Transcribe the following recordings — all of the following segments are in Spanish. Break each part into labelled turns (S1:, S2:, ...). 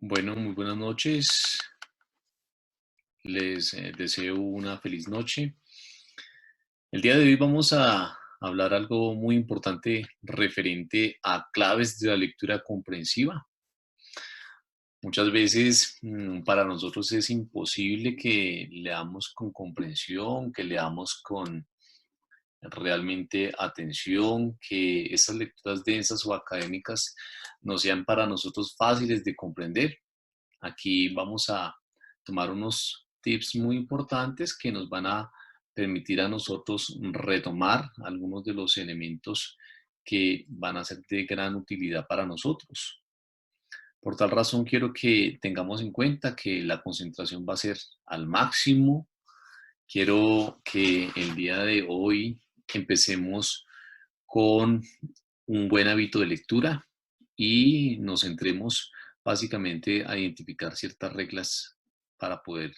S1: Bueno, muy buenas noches. Les deseo una feliz noche. El día de hoy vamos a hablar algo muy importante referente a claves de la lectura comprensiva. Muchas veces para nosotros es imposible que leamos con comprensión, que leamos con realmente atención, que esas lecturas densas o académicas no sean para nosotros fáciles de comprender. Aquí vamos a tomar unos tips muy importantes que nos van a permitir a nosotros retomar algunos de los elementos que van a ser de gran utilidad para nosotros. Por tal razón, quiero que tengamos en cuenta que la concentración va a ser al máximo. Quiero que el día de hoy empecemos con un buen hábito de lectura y nos centremos básicamente a identificar ciertas reglas para poder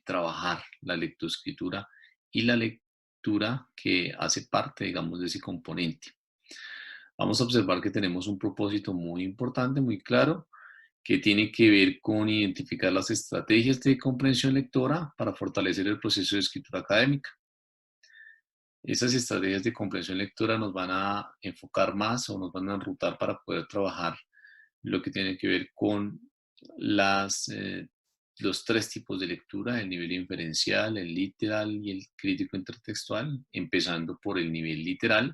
S1: trabajar la lectoescritura y la lectura que hace parte, digamos, de ese componente. Vamos a observar que tenemos un propósito muy importante, muy claro, que tiene que ver con identificar las estrategias de comprensión lectora para fortalecer el proceso de escritura académica. Esas estrategias de comprensión lectora nos van a enfocar más o nos van a enrutar para poder trabajar lo que tiene que ver con las, los tres tipos de lectura, el nivel inferencial, el literal y el crítico intertextual, empezando por el nivel literal,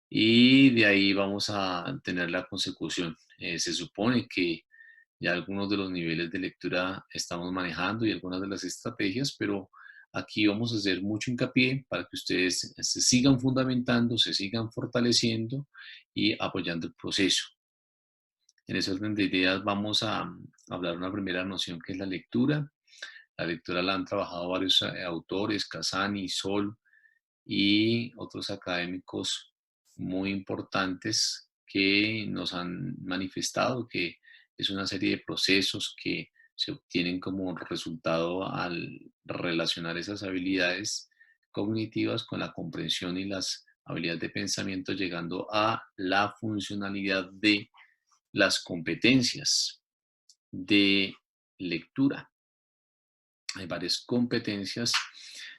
S1: y de ahí vamos a tener la consecución. Se supone que ya algunos de los niveles de lectura estamos manejando y algunas de las estrategias, pero aquí vamos a hacer mucho hincapié para que ustedes se sigan fundamentando, se sigan fortaleciendo y apoyando el proceso. En ese orden de ideas vamos a hablar una primera noción que es la lectura. La lectura la han trabajado varios autores, Casani, Sol y otros académicos muy importantes que nos han manifestado que es una serie de procesos que se obtienen como resultado al relacionar esas habilidades cognitivas con la comprensión y las habilidades de pensamiento, llegando a la funcionalidad de las competencias de lectura. Hay varias competencias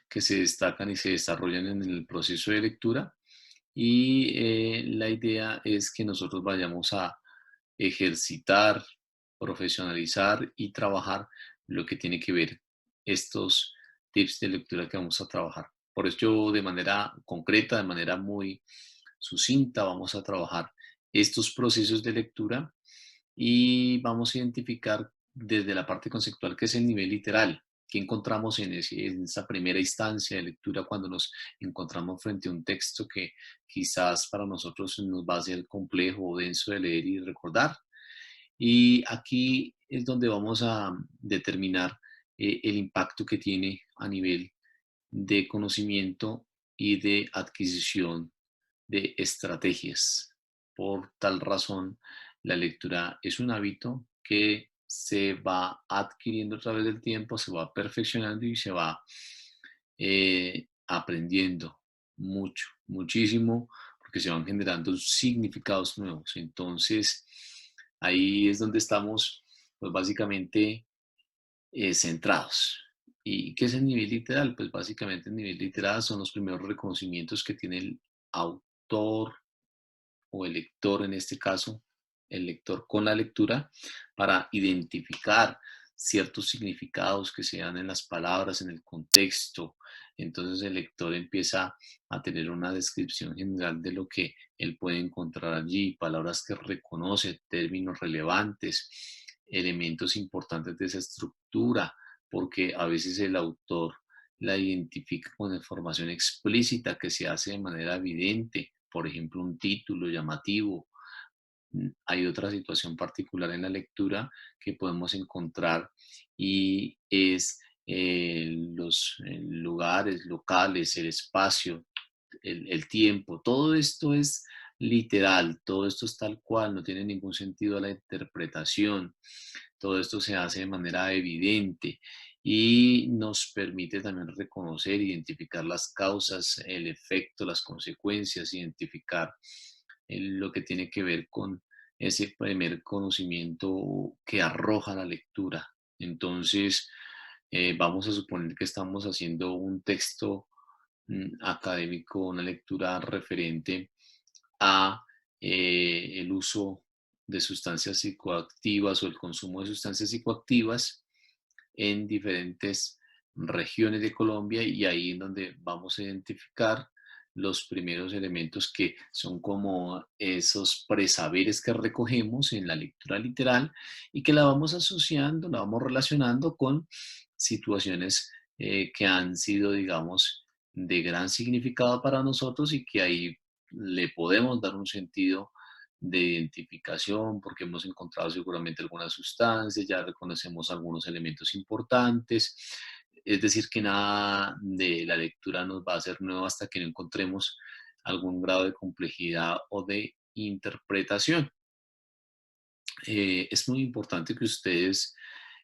S1: que se destacan y se desarrollan en el proceso de lectura y la idea es que nosotros vayamos a ejercitar, profesionalizar y trabajar lo que tiene que ver estos tips de lectura que vamos a trabajar. Por eso yo de manera concreta, de manera muy sucinta, vamos a trabajar estos procesos de lectura y vamos a identificar desde la parte conceptual que es el nivel literal. ¿Qué encontramos en esa primera instancia de lectura cuando nos encontramos frente a un texto que quizás para nosotros nos va a ser complejo o denso de leer y recordar? Y aquí es donde vamos a determinar el impacto que tiene a nivel de conocimiento y de adquisición de estrategias. Por tal razón, la lectura es un hábito que se va adquiriendo a través del tiempo, se va perfeccionando y se va aprendiendo mucho, muchísimo, porque se van generando significados nuevos. Entonces, ahí es donde estamos, pues básicamente centrados. ¿Y qué es el nivel literal? Pues básicamente el nivel literal son los primeros reconocimientos que tiene el autor o el lector, en este caso, el lector con la lectura, para identificar ciertos significados que se dan en las palabras, en el contexto. Entonces el lector empieza a tener una descripción general de lo que él puede encontrar allí, palabras que reconoce, términos relevantes, elementos importantes de esa estructura, porque a veces el autor la identifica con información explícita que se hace de manera evidente, por ejemplo, un título llamativo. Hay otra situación particular en la lectura que podemos encontrar y es los lugares, locales, el espacio, el tiempo. Todo esto es literal, todo esto es tal cual, no tiene ningún sentido a la interpretación. Todo esto se hace de manera evidente y nos permite también reconocer, identificar las causas, el efecto, las consecuencias, identificar lo que tiene que ver con ese primer conocimiento que arroja la lectura. Entonces, vamos a suponer que estamos haciendo un texto académico, una lectura referente a el uso de sustancias psicoactivas o el consumo de sustancias psicoactivas en diferentes regiones de Colombia, y ahí es donde vamos a identificar los primeros elementos que son como esos presaberes que recogemos en la lectura literal y que la vamos asociando, la vamos relacionando con situaciones que han sido, digamos, de gran significado para nosotros y que ahí le podemos dar un sentido de identificación porque hemos encontrado seguramente algunas sustancias, ya reconocemos algunos elementos importantes. Es decir, que nada de la lectura nos va a ser nuevo hasta que no encontremos algún grado de complejidad o de interpretación. Es muy importante que ustedes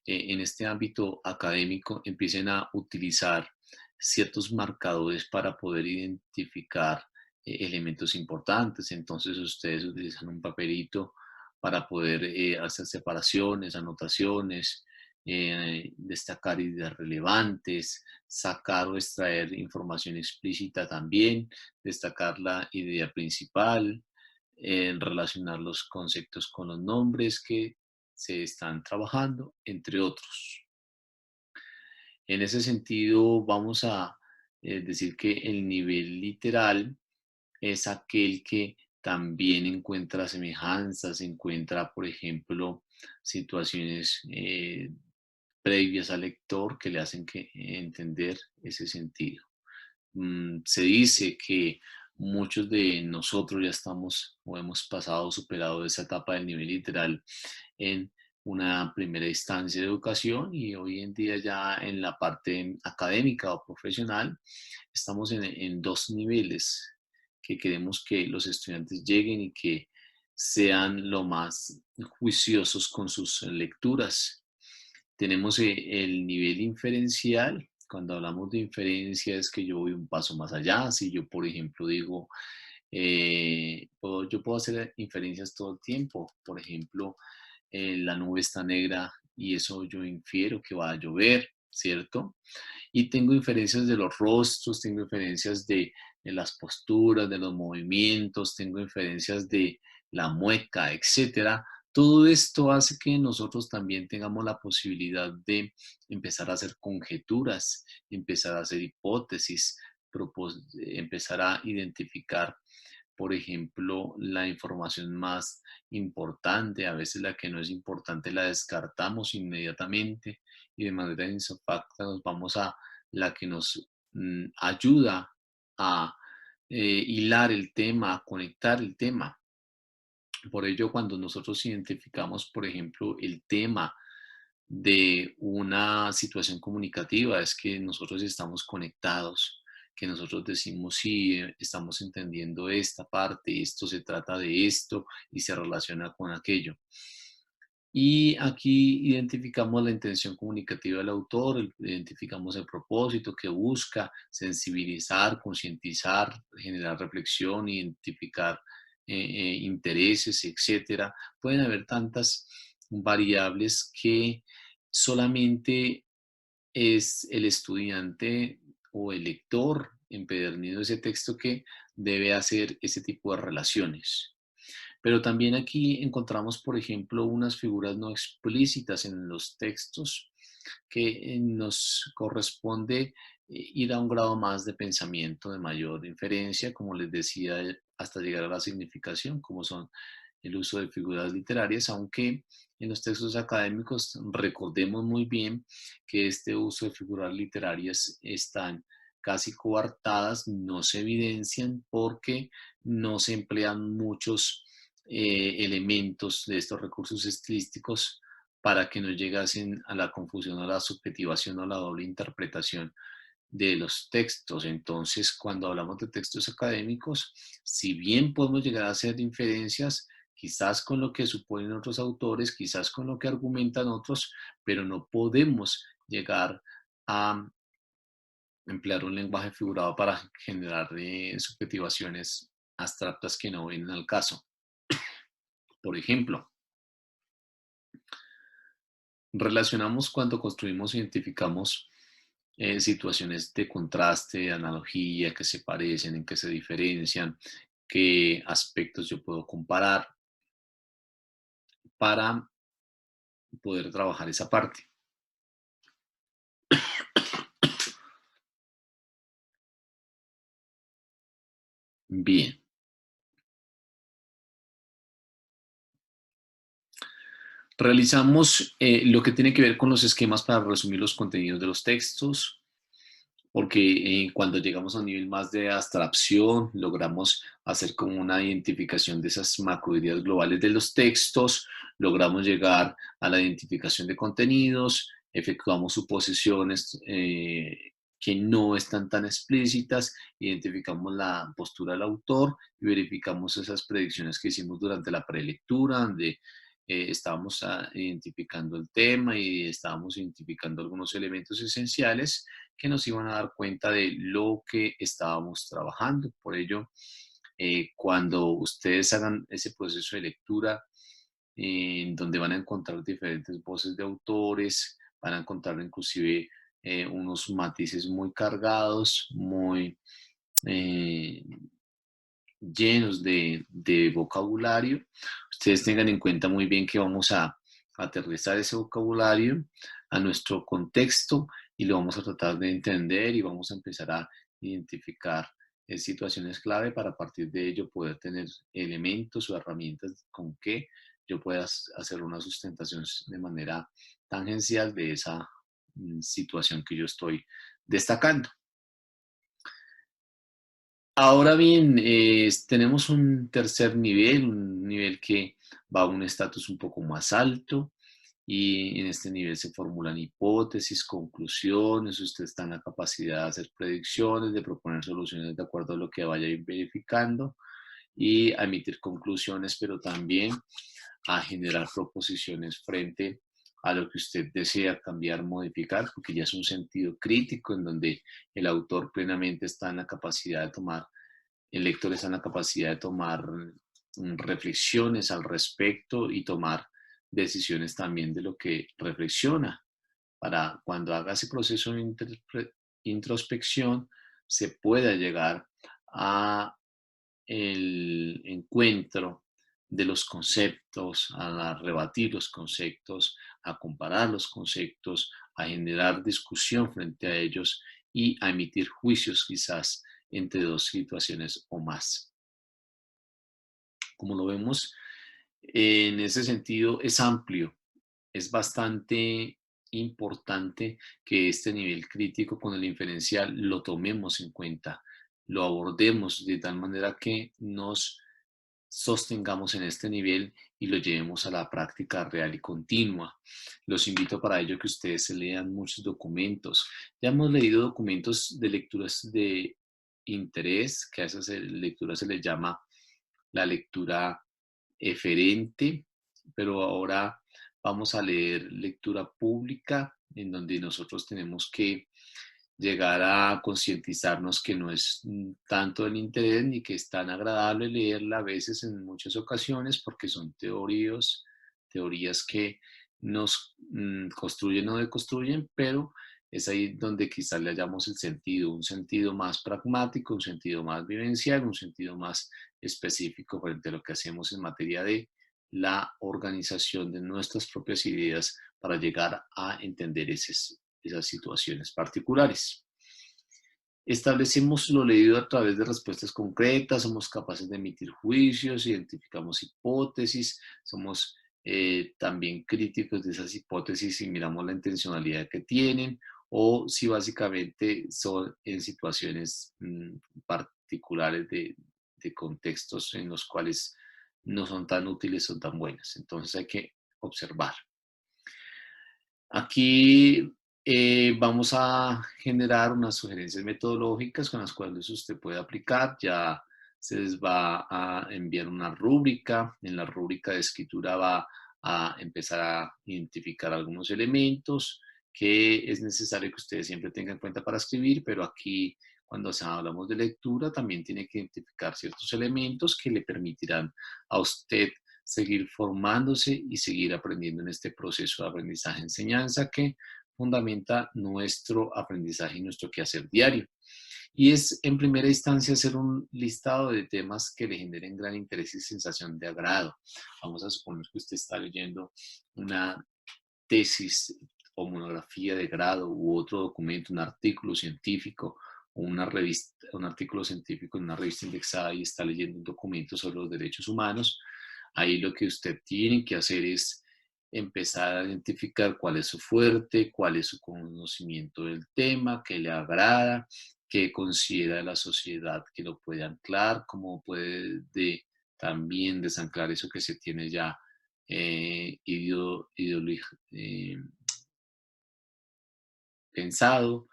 S1: en este ámbito académico empiecen a utilizar ciertos marcadores para poder identificar elementos importantes. Entonces ustedes utilizan un papelito para poder hacer separaciones, anotaciones, destacar ideas relevantes, sacar o extraer información explícita también, destacar la idea principal, relacionar los conceptos con los nombres que se están trabajando, entre otros. En ese sentido, vamos a decir que el nivel literal es aquel que también encuentra semejanzas, encuentra, por ejemplo, situaciones previas al lector que le hacen entender ese sentido. Se dice que muchos de nosotros ya estamos o hemos pasado, superado esa etapa del nivel literal en una primera instancia de educación, y hoy en día ya en la parte académica o profesional estamos en dos niveles que queremos que los estudiantes lleguen y que sean lo más juiciosos con sus lecturas. Tenemos el nivel inferencial. Cuando hablamos de inferencia es que yo voy un paso más allá. Si yo, por ejemplo, digo, yo puedo hacer inferencias todo el tiempo. Por ejemplo, la nube está negra y eso yo infiero que va a llover, ¿cierto? Y tengo inferencias de los rostros, tengo inferencias de las posturas, de los movimientos, tengo inferencias de la mueca, etcétera. Todo esto hace que nosotros también tengamos la posibilidad de empezar a hacer conjeturas, empezar a hacer hipótesis, empezar a identificar, por ejemplo, la información más importante. A veces la que no es importante la descartamos inmediatamente y de manera insofacta nos vamos a la que nos ayuda a hilar el tema, a conectar el tema. Por ello, cuando nosotros identificamos, por ejemplo, el tema de una situación comunicativa, es que nosotros estamos conectados, que nosotros decimos, sí, estamos entendiendo esta parte, esto se trata de esto y se relaciona con aquello. Y aquí identificamos la intención comunicativa del autor, identificamos el propósito que busca, sensibilizar, concientizar, generar reflexión, identificar intereses, etcétera. Pueden haber tantas variables que solamente es el estudiante o el lector empedernido de ese texto que debe hacer ese tipo de relaciones. Pero también aquí encontramos, por ejemplo, unas figuras no explícitas en los textos que nos corresponde ir a un grado más de pensamiento, de mayor inferencia, como les decía, hasta llegar a la significación, como son el uso de figuras literarias, aunque en los textos académicos recordemos muy bien que este uso de figuras literarias están casi coartadas, no se evidencian porque no se emplean muchos elementos de estos recursos estilísticos para que no llegasen a la confusión o la subjetivación o la doble interpretación de los textos. Entonces, cuando hablamos de textos académicos, si bien podemos llegar a hacer inferencias, quizás con lo que suponen otros autores, quizás con lo que argumentan otros, pero no podemos llegar a emplear un lenguaje figurado para generar subjetivaciones abstractas que no vienen al caso. Por ejemplo, relacionamos cuando construimos, identificamos situaciones de contraste, de analogía, que se parecen, en qué se diferencian, qué aspectos yo puedo comparar para poder trabajar esa parte. Bien, realizamos lo que tiene que ver con los esquemas para resumir los contenidos de los textos, porque cuando llegamos a un nivel más de abstracción, logramos hacer como una identificación de esas macroideas globales de los textos, logramos llegar a la identificación de contenidos, efectuamos suposiciones que no están tan explícitas, identificamos la postura del autor y verificamos esas predicciones que hicimos durante la prelectura, donde estábamos identificando el tema y estábamos identificando algunos elementos esenciales que nos iban a dar cuenta de lo que estábamos trabajando. Por ello, cuando ustedes hagan ese proceso de lectura, en donde van a encontrar diferentes voces de autores, van a encontrar inclusive unos matices muy cargados, muy eh, llenos de vocabulario. Ustedes tengan en cuenta muy bien que vamos a aterrizar ese vocabulario a nuestro contexto y lo vamos a tratar de entender y vamos a empezar a identificar situaciones clave para a partir de ello poder tener elementos o herramientas con que yo pueda hacer una sustentación de manera tangencial de esa situación que yo estoy destacando. Ahora bien, tenemos un tercer nivel, un nivel que va a un estatus un poco más alto y en este nivel se formulan hipótesis, conclusiones, usted está en la capacidad de hacer predicciones, de proponer soluciones de acuerdo a lo que vaya a ir verificando y a emitir conclusiones, pero también a generar proposiciones frente a lo que usted desea cambiar, modificar, porque ya es un sentido crítico en donde el autor plenamente está en la capacidad de tomar, el lector está en la capacidad de tomar reflexiones al respecto y tomar decisiones también de lo que reflexiona, para cuando haga ese proceso de introspección se pueda llegar a el encuentro de los conceptos, a rebatir los conceptos, a comparar los conceptos, a generar discusión frente a ellos y a emitir juicios quizás entre dos situaciones o más. Como lo vemos, en ese sentido es amplio, es bastante importante que este nivel crítico con el inferencial lo tomemos en cuenta, lo abordemos de tal manera que nos sostengamos en este nivel y lo llevemos a la práctica real y continua. Los invito para ello que ustedes se lean muchos documentos. Ya hemos leído documentos de lecturas de interés, que a esas lecturas se les llama la lectura eferente, pero ahora vamos a leer lectura pública, en donde nosotros tenemos que llegar a concientizarnos que no es tanto el interés ni que es tan agradable leerla a veces en muchas ocasiones porque son teorías que nos construyen o deconstruyen, pero es ahí donde quizás le hallamos el sentido, un sentido más pragmático, un sentido más vivencial, un sentido más específico frente a lo que hacemos en materia de la organización de nuestras propias ideas para llegar a entender esas situaciones particulares. Establecemos lo leído a través de respuestas concretas, somos capaces de emitir juicios, identificamos hipótesis, somos también críticos de esas hipótesis y miramos la intencionalidad que tienen o si básicamente son en situaciones particulares de contextos en los cuales no son tan útiles o tan buenas. Entonces hay que observar. Aquí vamos a generar unas sugerencias metodológicas con las cuales usted puede aplicar. Ya se les va a enviar una rúbrica. En la rúbrica de escritura va a empezar a identificar algunos elementos que es necesario que ustedes siempre tengan en cuenta para escribir, pero aquí cuando hablamos de lectura también tiene que identificar ciertos elementos que le permitirán a usted seguir formándose y seguir aprendiendo en este proceso de aprendizaje-enseñanza que fundamenta nuestro aprendizaje y nuestro quehacer diario. Y es en primera instancia hacer un listado de temas que le generen gran interés y sensación de agrado. Vamos a suponer que usted está leyendo una tesis o monografía de grado u otro documento, un artículo científico o una revista, un artículo científico en una revista indexada y está leyendo un documento sobre los derechos humanos. Ahí lo que usted tiene que hacer es empezar a identificar cuál es su fuerte, cuál es su conocimiento del tema, qué le agrada, qué considera la sociedad que lo puede anclar, cómo puede también desanclar eso que se tiene ya eh, eh, pensado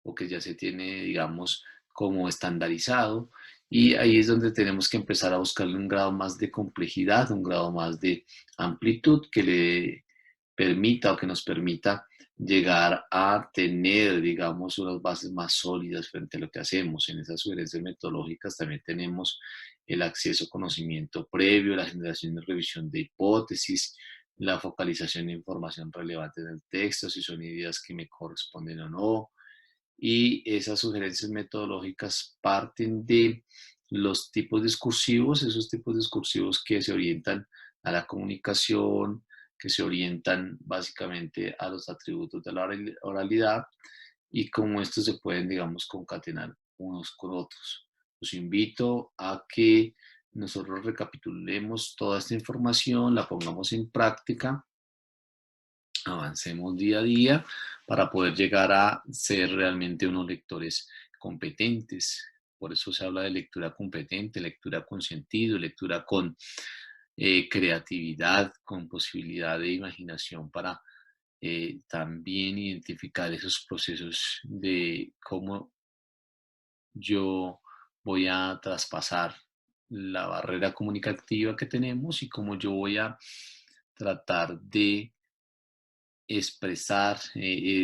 S1: o que ya se tiene, digamos, como estandarizado. Y ahí es donde tenemos que empezar a buscarle un grado más de complejidad, un grado más de amplitud que le permita o que nos permita llegar a tener, digamos, unas bases más sólidas frente a lo que hacemos. En esas sugerencias metodológicas también tenemos el acceso a conocimiento previo, la generación y revisión de hipótesis, la focalización de información relevante en el texto, si son ideas que me corresponden o no, y esas sugerencias metodológicas parten de los tipos discursivos, esos tipos discursivos que se orientan a la comunicación, que se orientan básicamente a los atributos de la oralidad y cómo estos se pueden, digamos, concatenar unos con otros. Los invito a que nosotros recapitulemos toda esta información, la pongamos en práctica, avancemos día a día para poder llegar a ser realmente unos lectores competentes. Por eso se habla de lectura competente, lectura con sentido, lectura con creatividad, con posibilidad de imaginación para también identificar esos procesos de cómo yo voy a traspasar la barrera comunicativa que tenemos y cómo yo voy a tratar de expresar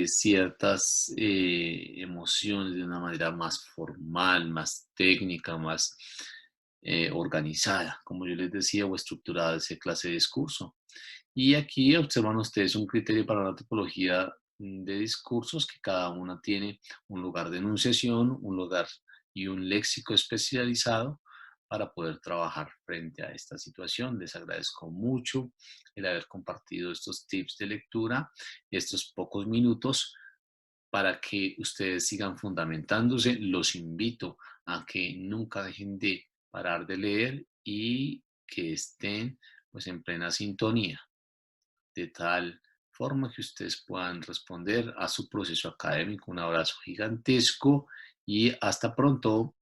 S1: ciertas emociones de una manera más formal, más técnica, más organizada, como yo les decía, o estructurada esa clase de discurso. Y aquí observan ustedes un criterio para la tipología de discursos que cada una tiene un lugar de enunciación, un lugar y un léxico especializado para poder trabajar frente a esta situación. Les agradezco mucho el haber compartido estos tips de lectura, estos pocos minutos para que ustedes sigan fundamentándose. Los invito a que nunca dejen de parar de leer y que estén pues en plena sintonía, de tal forma que ustedes puedan responder a su proceso académico. Un abrazo gigantesco y hasta pronto.